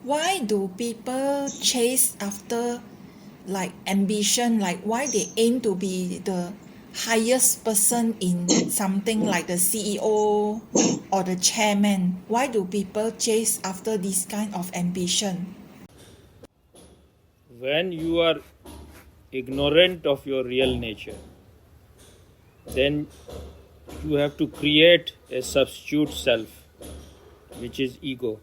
Why do people chase after like ambition, like why they aim to be the highest person in something like the CEO or the chairman? Why do people chase after this kind of ambition? When you are ignorant of your real nature, then you have to create a substitute self, which is ego.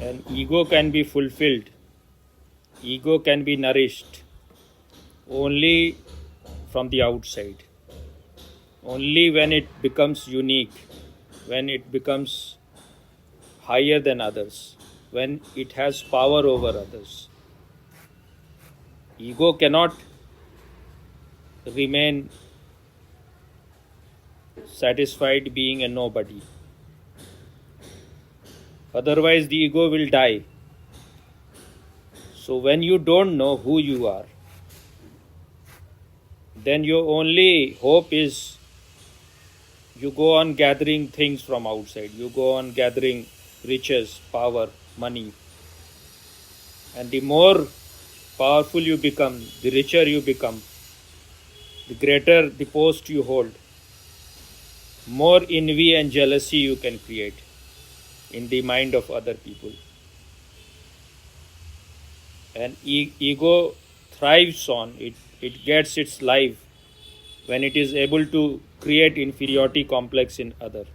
And ego can be fulfilled, ego can be nourished only from the outside. Only when it becomes unique, when it becomes higher than others, when it has power over others. Ego cannot remain satisfied being a nobody. Otherwise, the ego will die. So, when you don't know who you are, then your only hope is you go on gathering things from outside. You go on gathering riches, power, money. And the more powerful you become, the richer you become, the greater the post you hold, more envy and jealousy you can create in the mind of other people. And ego thrives on it gets its life when it is able to create inferiority complex in other,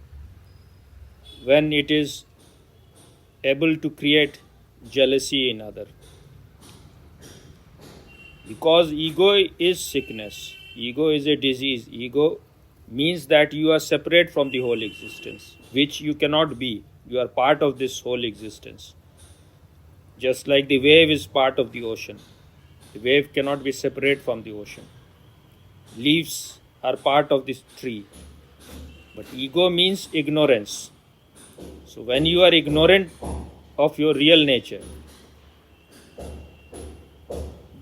when it is able to create jealousy in other. Because ego is sickness, ego is a disease. Ego means that you are separate from the whole existence, which you cannot be. You are part of this whole existence. Just like the wave is part of the ocean, the wave cannot be separate from the ocean. Leaves are part of this tree, but ego means ignorance. So when you are ignorant of your real nature,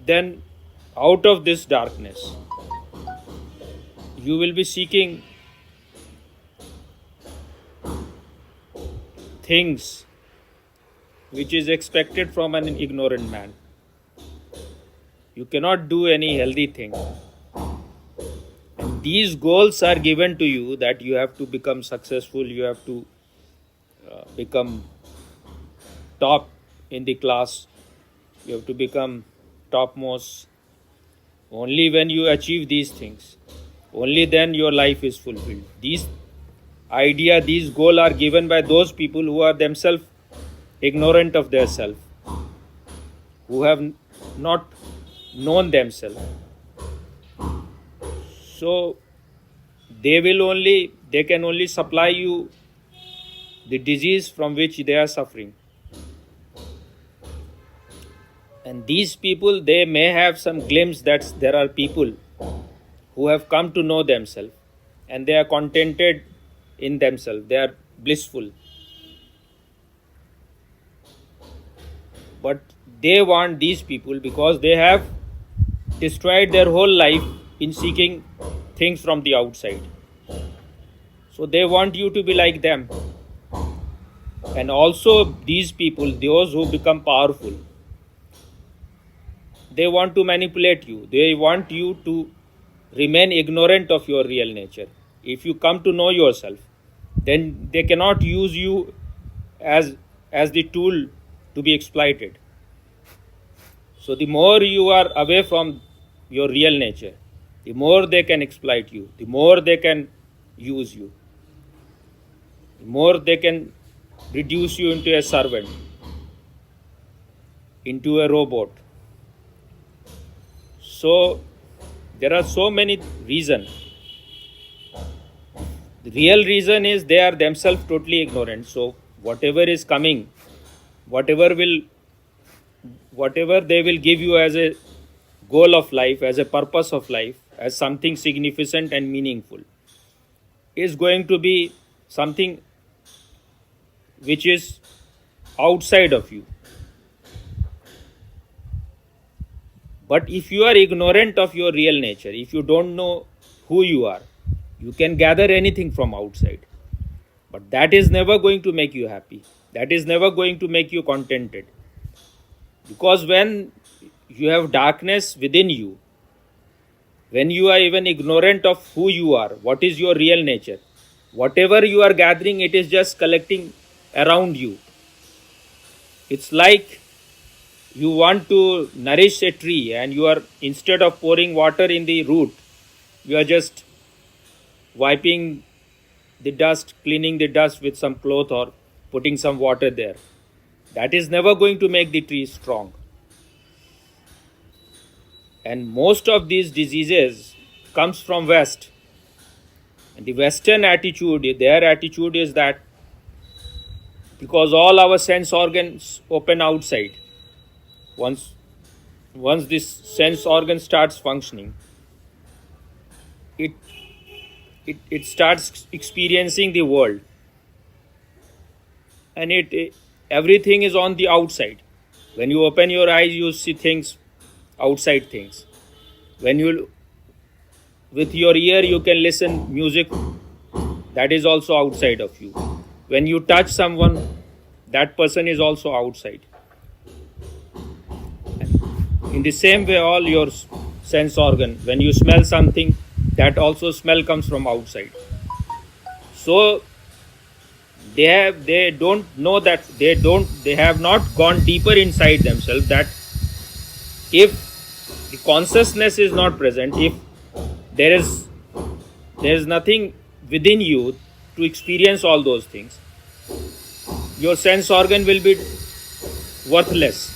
then out of this darkness, you will be seeking things which is expected from an ignorant man. You cannot do any healthy thing. And these goals are given to you that you have to become successful, you have to become top in the class, you have to become topmost. Only when you achieve these things, only then your life is fulfilled. These these goals are given by those people who are themselves ignorant of their self, who have not known themselves. So they can only supply you the disease from which they are suffering. And these people, they may have some glimpse that there are people who have come to know themselves and they are contented in themselves, they are blissful. But they want these people because they have destroyed their whole life in seeking things from the outside. So they want you to be like them. And also these people, those who become powerful, they want to manipulate you. They want you to remain ignorant of your real nature. If you come to know yourself, then they cannot use you as the tool to be exploited. So the more you are away from your real nature, the more they can exploit you, the more they can use you, the more they can reduce you into a servant, into a robot. So there are so many reasons. The real reason is they are themselves totally ignorant. So whatever is coming, whatever they will give you as a goal of life, as a purpose of life, as something significant and meaningful, is going to be something which is outside of you. But if you are ignorant of your real nature, if you don't know who you are, you can gather anything from outside. But that is never going to make you happy. That is never going to make you contented. Because when you have darkness within you, when you are even ignorant of who you are, what is your real nature, whatever you are gathering, it is just collecting around you. It's like you want to nourish a tree and you are, instead of pouring water in the root, you are just wiping the dust, cleaning the dust with some cloth or putting some water there. That is never going to make the tree strong. And most of these diseases comes from West. And the Western attitude, their attitude is that because all our sense organs open outside, once this sense organ starts functioning, it starts experiencing the world, and everything is on the outside. When you open your eyes, you see things, outside things. When you, with your ear, you can listen music, that is also outside of you. When you touch someone, that person is also outside. In the same way, all your sense organ, when you smell something, that also smell comes from outside. So they don't know that, they have not gone deeper inside themselves, that if the consciousness is not present, if there is nothing within you to experience all those things, your sense organ will be worthless.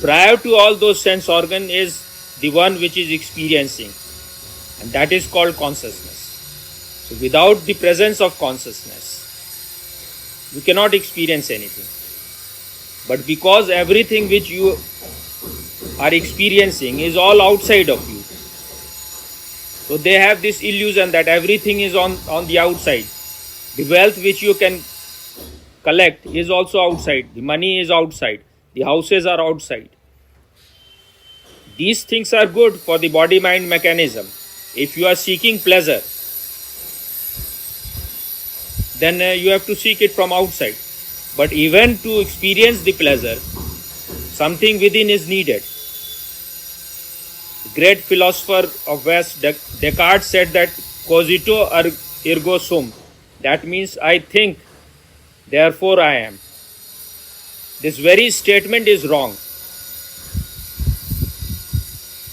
Prior to all those sense organ is the one which is experiencing, and that is called consciousness. So without the presence of consciousness, you cannot experience anything. But because everything which you are experiencing is all outside of you, so they have this illusion that everything is on the outside. The wealth which you can collect is also outside. The money is outside. The houses are outside. These things are good for the body-mind mechanism. If you are seeking pleasure, then you have to seek it from outside. But even to experience the pleasure, something within is needed. The great philosopher of West, Descartes, said that cogito ergo sum. That means I think, therefore I am. This very statement is wrong.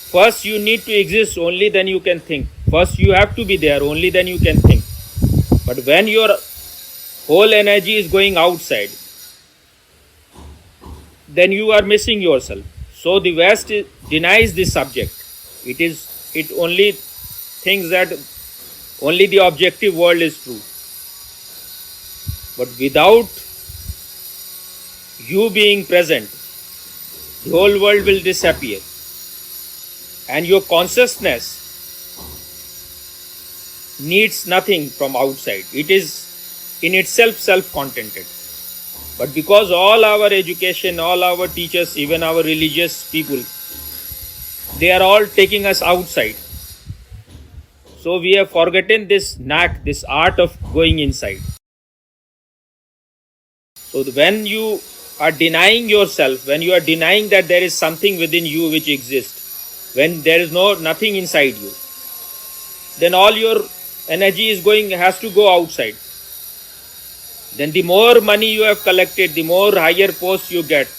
First you need to exist, only then you can think. First you have to be there, only then you can think. But when your whole energy is going outside, then you are missing yourself. So the West denies this subject. It only thinks that only the objective world is true. But without you being present, the whole world will disappear. And your consciousness needs nothing from outside. It is in itself self-contented. But because all our education, all our teachers, even our religious people, they are all taking us outside. So we have forgotten this knack, this art of going inside. So when you are denying yourself, when you are denying that there is something within you which exists, when there is nothing inside you, then all your energy has to go outside. Then the more money you have collected, the more higher posts you get,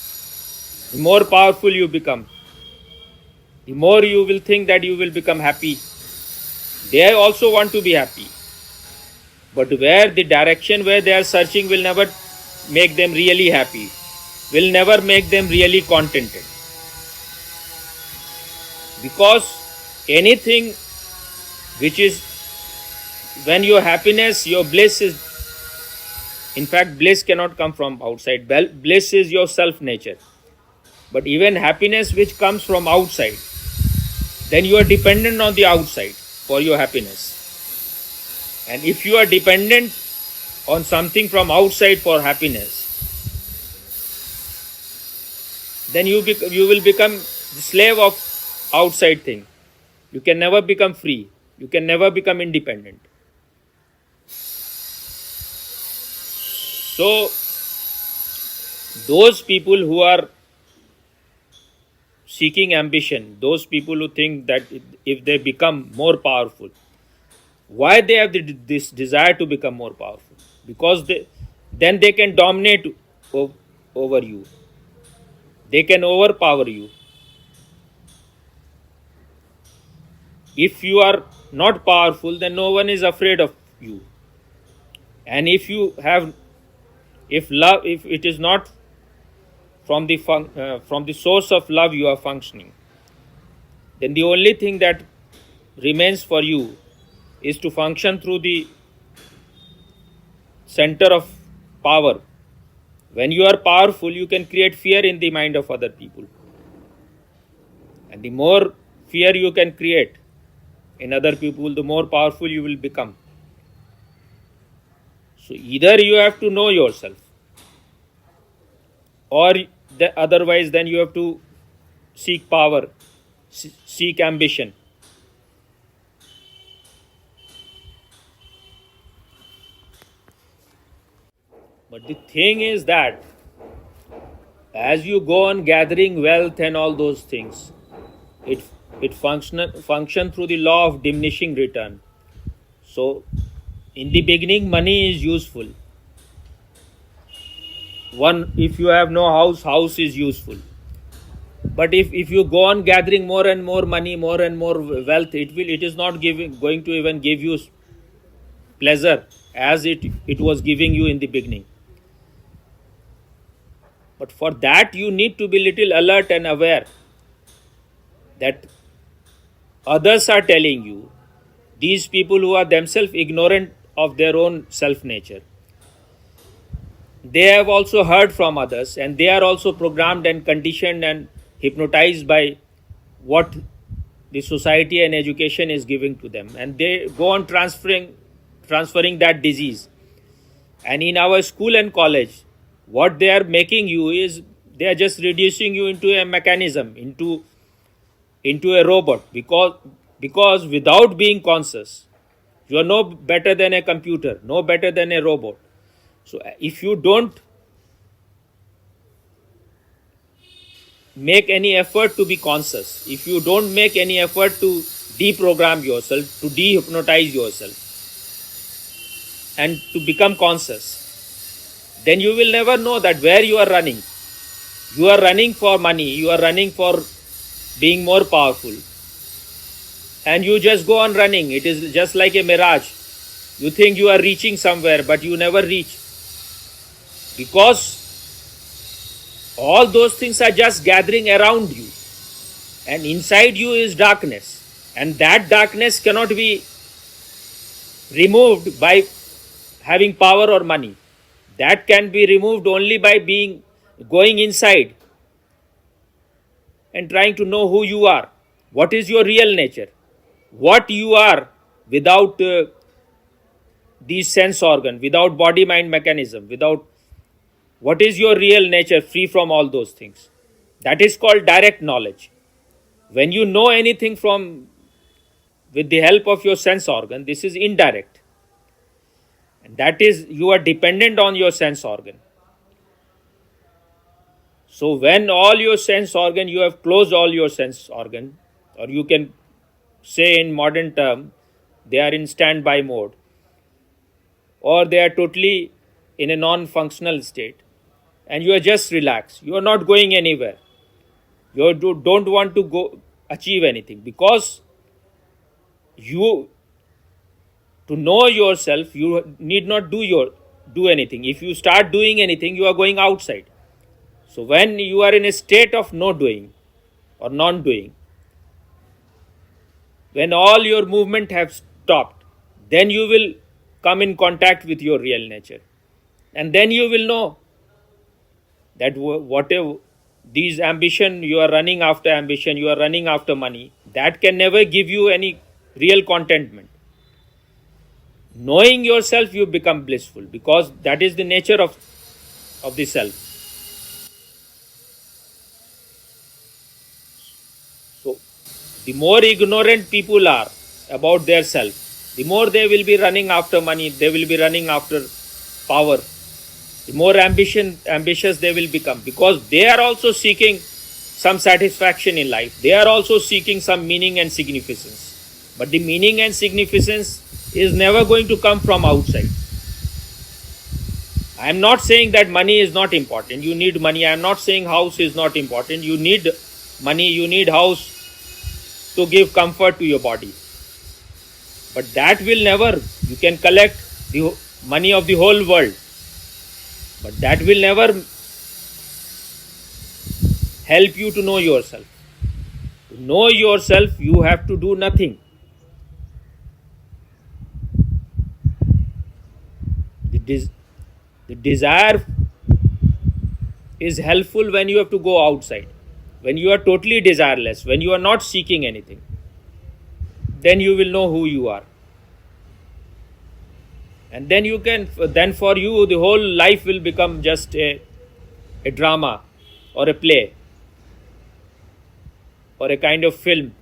the more powerful you become, the more you will think that you will become happy. They also want to be happy. But where the direction where they are searching will never make them really happy, will never make them really contented. Because anything which is, when your happiness, your bliss is, in fact, bliss cannot come from outside. Bliss is your self-nature. But even happiness which comes from outside, then you are dependent on the outside for your happiness. And if you are dependent on something from outside for happiness, then you will become the slave of outside thing. You can never become free. You can never become independent. So those people who are seeking ambition, those people who think that if they become more powerful, why they have this desire to become more powerful? Because then they can dominate over you. They can overpower you. If you are not powerful, then no one is afraid of you. And if it is not from the source of love you are functioning, then the only thing that remains for you is to function through the center of power. When you are powerful, you can create fear in the mind of other people. And the more fear you can create in other people, the more powerful you will become. So either you have to know yourself, or otherwise then you have to seek power, seek ambition. But the thing is that as you go on gathering wealth and all those things, it function through the law of diminishing return. So in the beginning, money is useful. If you have no house is useful. But if you go on gathering more and more money, more and more wealth, it is not going to even give you pleasure as it was giving you in the beginning. But for that you need to be little alert and aware that others are telling you, these people who are themselves ignorant of their own self nature, they have also heard from others, and they are also programmed and conditioned and hypnotized by what the society and education is giving to them, and they go on transferring that disease. And in our school and college, what they are making you is they are just reducing you into a mechanism, into a robot, because without being conscious, you are no better than a computer, no better than a robot. So if you don't make any effort to be conscious, if you don't make any effort to deprogram yourself, to dehypnotize yourself, and to become conscious, then you will never know that where you are running. You are running for money, you are running for being more powerful, and you just go on running. It is just like a mirage. You think you are reaching somewhere, but you never reach, because all those things are just gathering around you, and inside you is darkness, and that darkness cannot be removed by having power or money. That can be removed only by going inside and trying to know who you are. What is your real nature? What you are without these sense organ, without body mind mechanism, what is your real nature free from all those things? That is called direct knowledge. When you know anything with the help of your sense organ, this is indirect. And that is, you are dependent on your sense organ. So when all your sense organ, you have closed all your sense organ, or you can say in modern term, they are in standby mode, or they are totally in a non-functional state, and you are just relaxed. You are not going anywhere. You don't want to go achieve anything, because to know yourself, you need not do anything. If you start doing anything, you are going outside. So when you are in a state of no doing or non-doing, when all your movement have stopped, then you will come in contact with your real nature. And then you will know that whatever these ambition, you are running after money, that can never give you any real contentment. Knowing yourself, you become blissful, because that is the nature of the self. So the more ignorant people are about their self, the more they will be running after money, they will be running after power, the more ambitious they will become, because they are also seeking some satisfaction in life. They are also seeking some meaning and significance. But the meaning and significance is never going to come from outside. I am not saying that money is not important. You need money. I am not saying house is not important. You need money, you need house to give comfort to your body. But that will never, you can collect the money of the whole world, but that will never help you to know yourself. To know yourself, you have to do nothing. The desire is helpful when you have to go outside. When you are totally desireless, when you are not seeking anything, then you will know who you are. And then you can, then for you, the whole life will become just a drama or a play or a kind of film,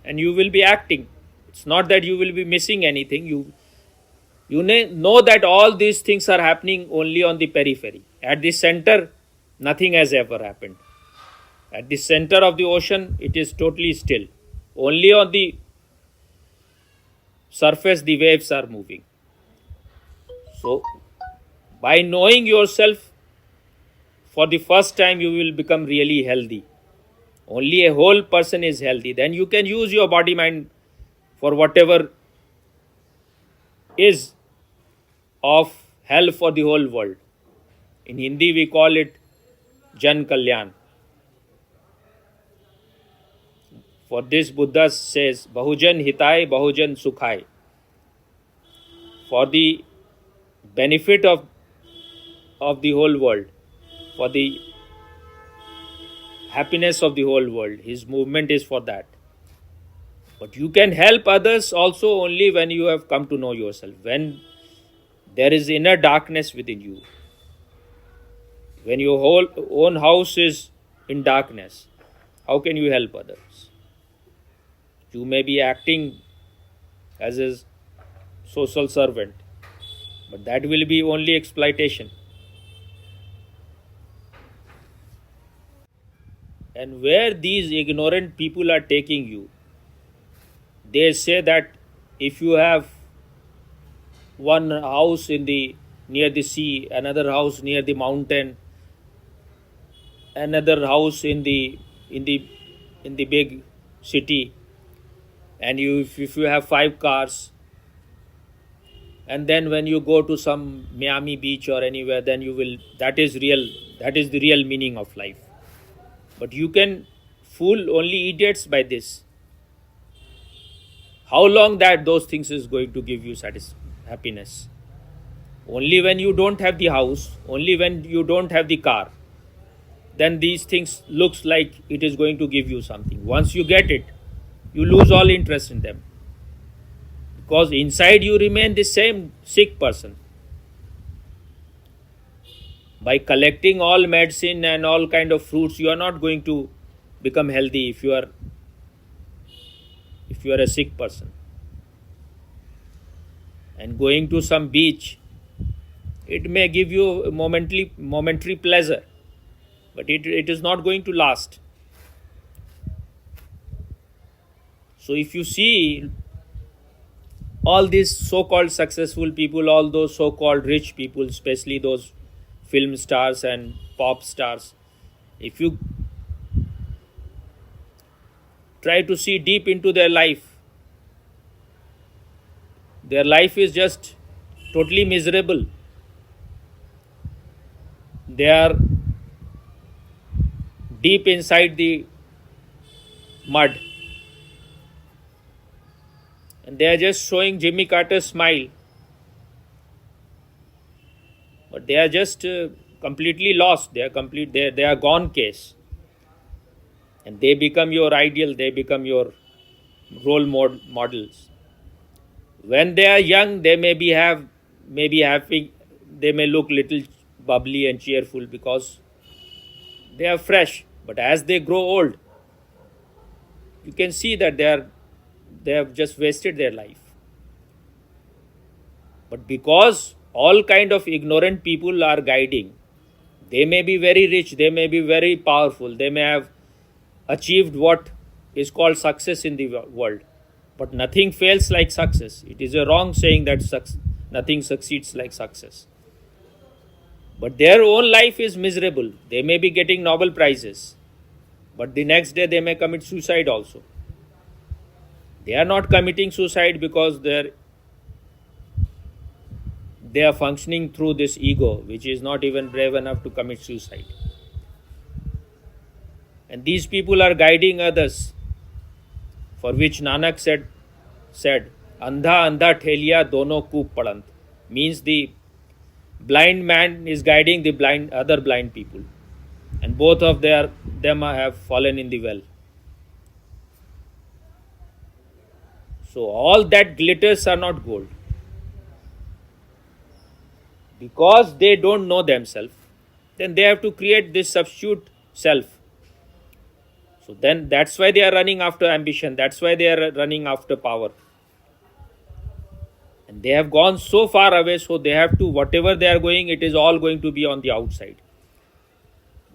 and you will be acting. It's not that you will be missing anything. You know that all these things are happening only on the periphery. At the center, nothing has ever happened. At the center of the ocean, it is totally still. Only on the surface, the waves are moving. So, by knowing yourself, for the first time, you will become really healthy. Only a whole person is healthy. Then you can use your body mind for whatever is of help for the whole world. In Hindi, we call it Jan Kalyan. For this, Buddha says, Bahujan Hitai, Bahujan Sukhai. For the benefit of the whole world, for the happiness of the whole world. His movement is for that. But you can help others also only when you have come to know yourself, when there is inner darkness within you, when your whole own house is in darkness. How can you help others? You may be acting as a social servant, but that will be only exploitation. And where these ignorant people are taking you, they say that if you have one house near the sea, another house near the mountain, another house in the big city, and if you have 5 cars, and then when you go to some Miami beach or anywhere, then that is the real meaning of life. But you can fool only idiots by this. How long those things is going to give you happiness? Only when you don't have the house, only when you don't have the car, then these things looks like it is going to give you something. Once you get it, you lose all interest in them, because inside you remain the same sick person. By collecting all medicine and all kind of fruits, you are not going to become healthy if you are a sick person. And going to some beach, it may give you a momentary pleasure, but it is not going to last. So if you see all these so-called successful people, all those so-called rich people, especially those film stars and pop stars, if you try to see deep into their life is just totally miserable. They are deep inside the mud, and they are just showing Jimmy Carter's smile, but they are just completely lost. They are gone case, and they become your ideal. They become your role models. When they are young, they may look little bubbly and cheerful because they are fresh. But as they grow old, you can see that they have just wasted their life. But because all kind of ignorant people are guiding. They may be very rich, they may be very powerful, they may have achieved what is called success in the world, but nothing fails like success. It is a wrong saying that nothing succeeds like success. But their own life is miserable. They may be getting Nobel Prizes, but the next day they may commit suicide also. They are not committing suicide because they are functioning through this ego, which is not even brave enough to commit suicide. And these people are guiding others, for which Nanak said, Andha andha theliya dono koop padant, means the blind man is guiding the other blind people, and both of them have fallen in the well. So all that glitters are not gold. Because they don't know themselves, then they have to create this substitute self. So then that's why they are running after ambition, that's why they are running after power. And they have gone so far away, so they have to, whatever they are going, it is all going to be on the outside.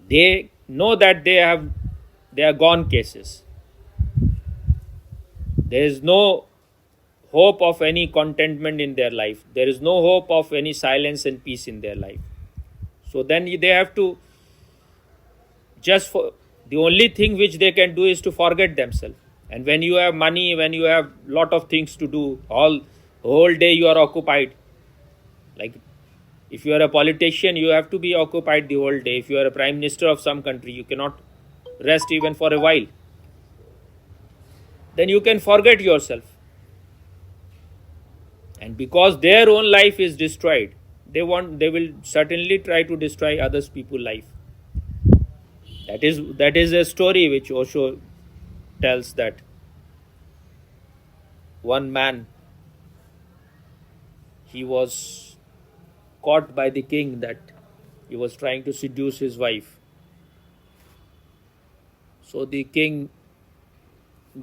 They know that they are gone cases. There is no hope of any contentment in their life. There is no hope of any silence and peace in their life. So then they have to the only thing which they can do is to forget themselves. And when you have money, when you have lot of things to do, whole day you are occupied. Like if you are a politician, you have to be occupied the whole day. If you are a prime minister of some country, you cannot rest even for a while. Then you can forget yourself. And because their own life is destroyed, they will certainly try to destroy others people's life. That is a story which Osho tells, that one man, he was caught by the king that he was trying to seduce his wife. So the king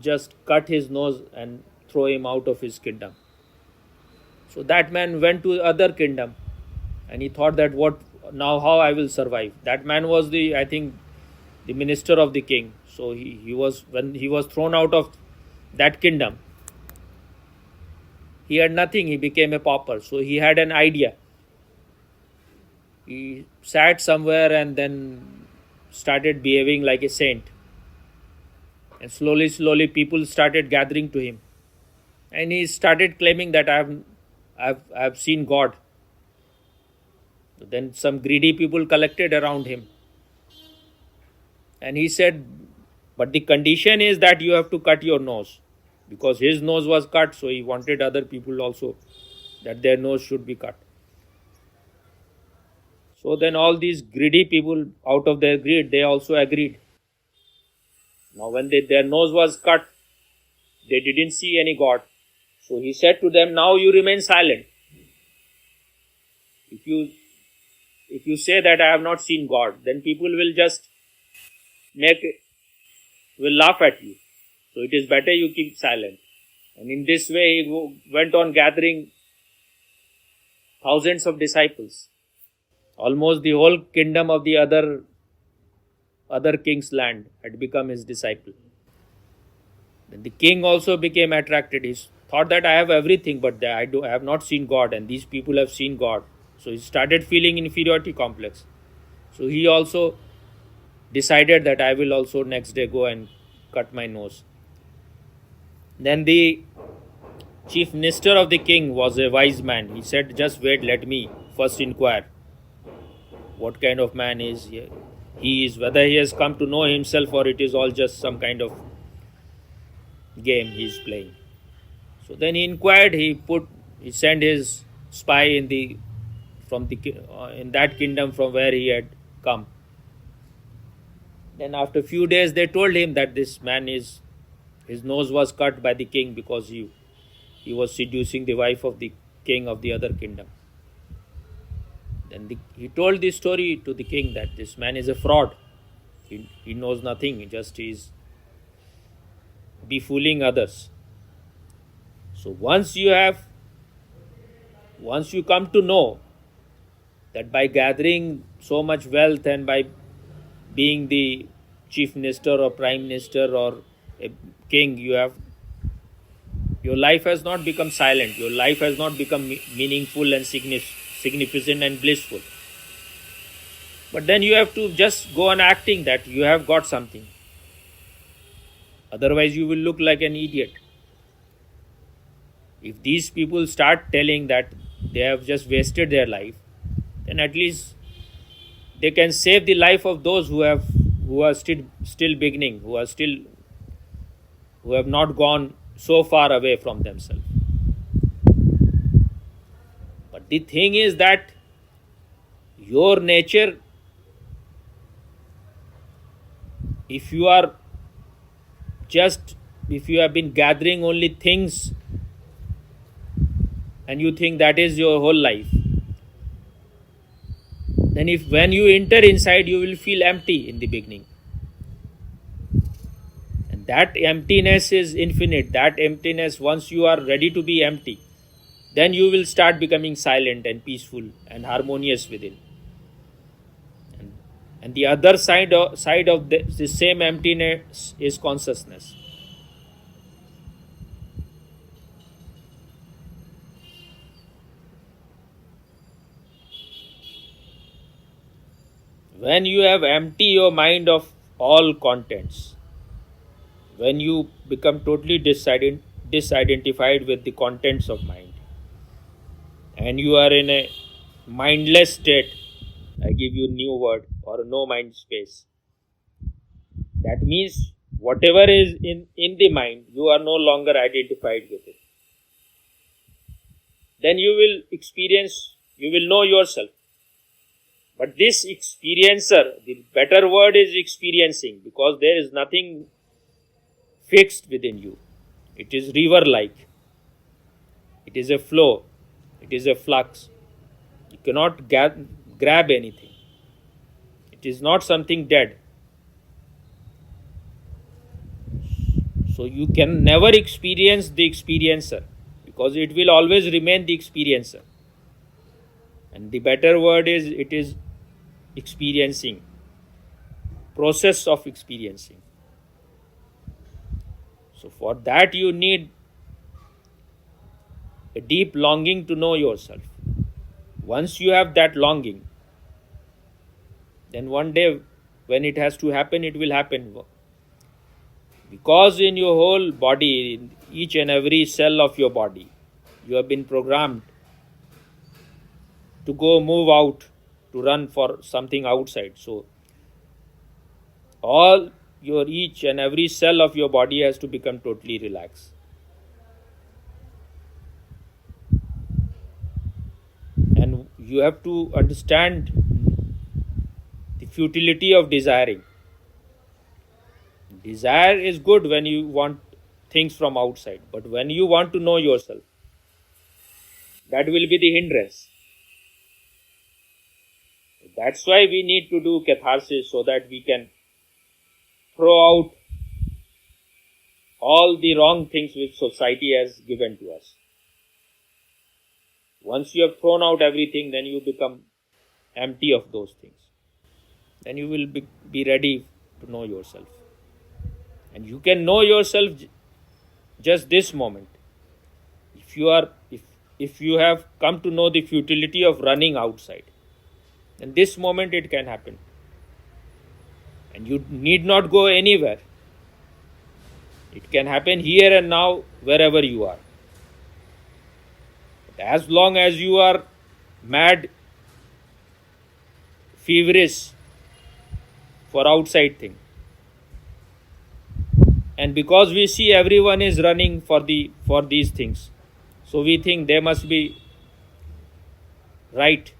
just cut his nose and throw him out of his kingdom. So that man went to other kingdom, and he thought that how I will survive. That man was I think the minister of the king. So when he was thrown out of that kingdom, he had nothing, he became a pauper. So he had an idea. He sat somewhere and then started behaving like a saint. And slowly people started gathering to him. And he started claiming that I have seen God. Then some greedy people collected around him. And he said, but the condition is that you have to cut your nose. Because his nose was cut, so he wanted other people also that their nose should be cut. So then all these greedy people, out of their greed, they also agreed. Now when their nose was cut, they didn't see any God. So he said to them, now you remain silent. If you say that I have not seen God, then people will just will laugh at you. So it is better you keep silent. And in this way he went on gathering thousands of disciples. Almost the whole kingdom of the other king's land had become his disciple. Then the king also became attracted. He thought that I have everything, but I have not seen God, and these people have seen God. So he started feeling inferiority complex. So he also decided that I will also next day go and cut my nose. Then the chief minister of the king was a wise man. He said, just wait, let me first inquire what kind of man he is, whether he has come to know himself or it is all just some kind of game he is playing. So then he inquired, he sent his spy in that kingdom from where he had come. Then after a few days they told him that this man his nose was cut by the king because he was seducing the wife of the king of the other kingdom. Then he told this story to the king that this man is a fraud. He knows nothing, he is befooling others. So once you come to know that by gathering so much wealth and by being the chief minister or prime minister or a king, your life has not become silent. Your life has not become meaningful and significant and blissful. But then you have to just go on acting that you have got something. Otherwise, you will look like an idiot. If these people start telling that they have just wasted their life, then at least they can save the life of those who are still beginning, who have not gone so far away from themselves. But the thing is that your nature, if you have been gathering only things and you think that is your whole life, then when you enter inside, you will feel empty in the beginning. And that emptiness is infinite. That emptiness, once you are ready to be empty, then you will start becoming silent and peaceful and harmonious within. And the other side of the same emptiness is consciousness. When you have empty your mind of all contents, when you become totally disidentified with the contents of mind, and you are in a mindless state, I give you a new word, or no mind space. That means whatever is in the mind, you are no longer identified with it. Then you will experience, you will know yourself. But this experiencer, the better word is experiencing, because there is nothing fixed within you. It is river-like. It is a flow. It is a flux. You cannot grab anything. It is not something dead. So you can never experience the experiencer, because it will always remain the experiencer. And the better word is, it is experiencing, process of experiencing. So for that you need a deep longing to know yourself. Once you have that longing, then one day when it has to happen, it will happen. Because in your whole body, in each and every cell of your body, you have been programmed to go move out, to run for something outside. So each and every cell of your body has to become totally relaxed. And you have to understand the futility of desiring. Desire is good when you want things from outside, but when you want to know yourself, that will be the hindrance. That's why we need to do catharsis, so that we can throw out all the wrong things which society has given to us. Once you have thrown out everything, then you become empty of those things. Then you will be ready to know yourself. And you can know yourself just this moment. If you have come to know the futility of running outside, then this moment it can happen. And you need not go anywhere. It can happen here and now, wherever you are. But as long as you are mad, feverish for outside thing, and because we see everyone is running for these things, so we think they must be right,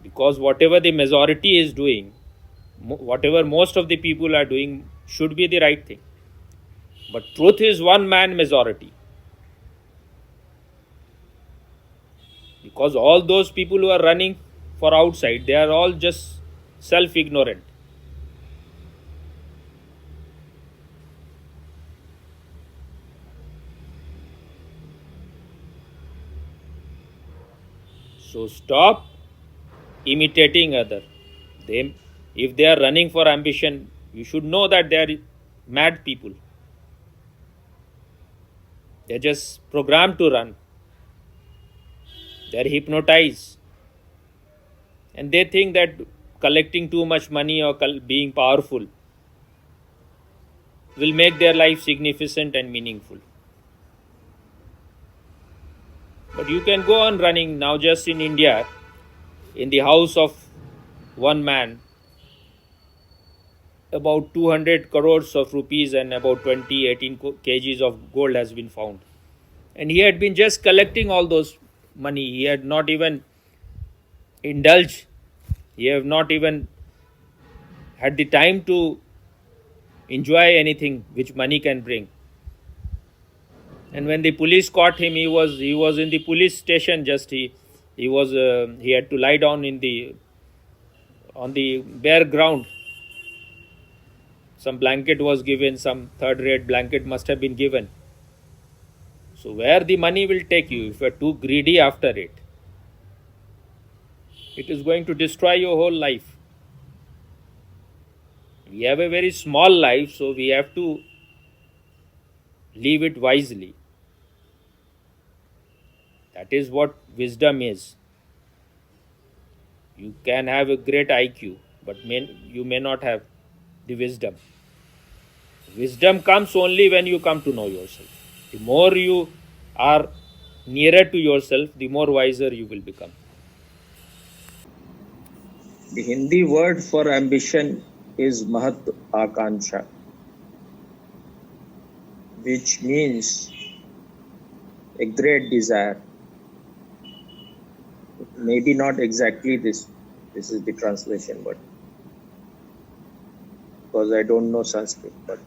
because whatever the majority is doing, whatever most of the people are doing, should be the right thing. But truth is one man majority, because all those people who are running for outside, they are all just self-ignorant. So stop imitating other. They, if they are running for ambition, you should know that they are mad people. They're just programmed to run. They're hypnotized. And they think that collecting too much money or being powerful will make their life significant and meaningful. But you can go on running now. Just in India, in the house of one man, about 200 crores of rupees and about 18 kgs of gold has been found. And he had been just collecting all those money. He had not even indulged. He have not even had the time to enjoy anything which money can bring. And when the police caught him, he was in the police station. Just he had to lie down on the bare ground. Some blanket was given, some third-rate blanket must have been given. So where the money will take you, if you are too greedy after it, it is going to destroy your whole life. We have a very small life, so we have to live it wisely. That is what wisdom is. You can have a great IQ, but you may not have the wisdom. Wisdom comes only when you come to know yourself. The more you are nearer to yourself, the more wiser you will become. The Hindi word for ambition is Mahatvakanksha, which means a great desire. Maybe not exactly this is the translation, but because I don't know Sanskrit, but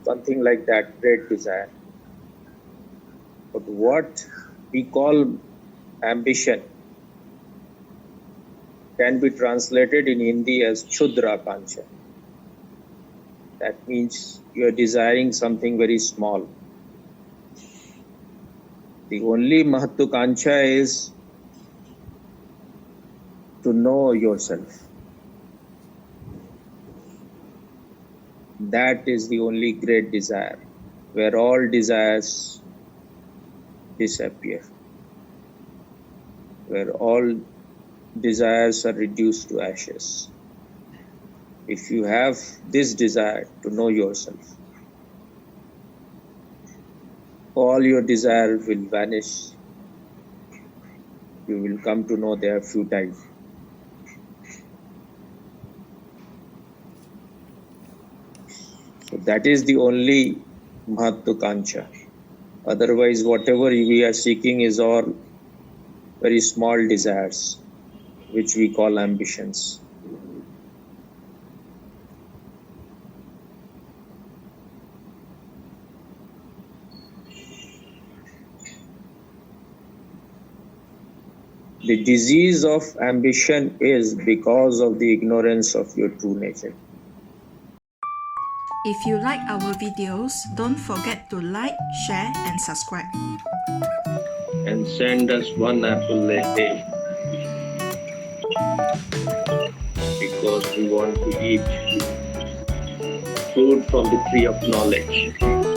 something like that, great desire. But what we call ambition can be translated in Hindi as Kshudrakanksha. That means you are desiring something very small. The only Mahatvakanksha is to know yourself. That is the only great desire, where all desires disappear, where all desires are reduced to ashes. If you have this desire to know yourself, all your desire will vanish. You will come to know they are futile. So that is the only Mahatvakanksha. Otherwise, whatever we are seeking is all very small desires, which we call ambitions. The disease of ambition is because of the ignorance of your true nature. If you like our videos, don't forget to like, share, and subscribe. And send us one apple a day, because we want to eat fruit from the tree of knowledge.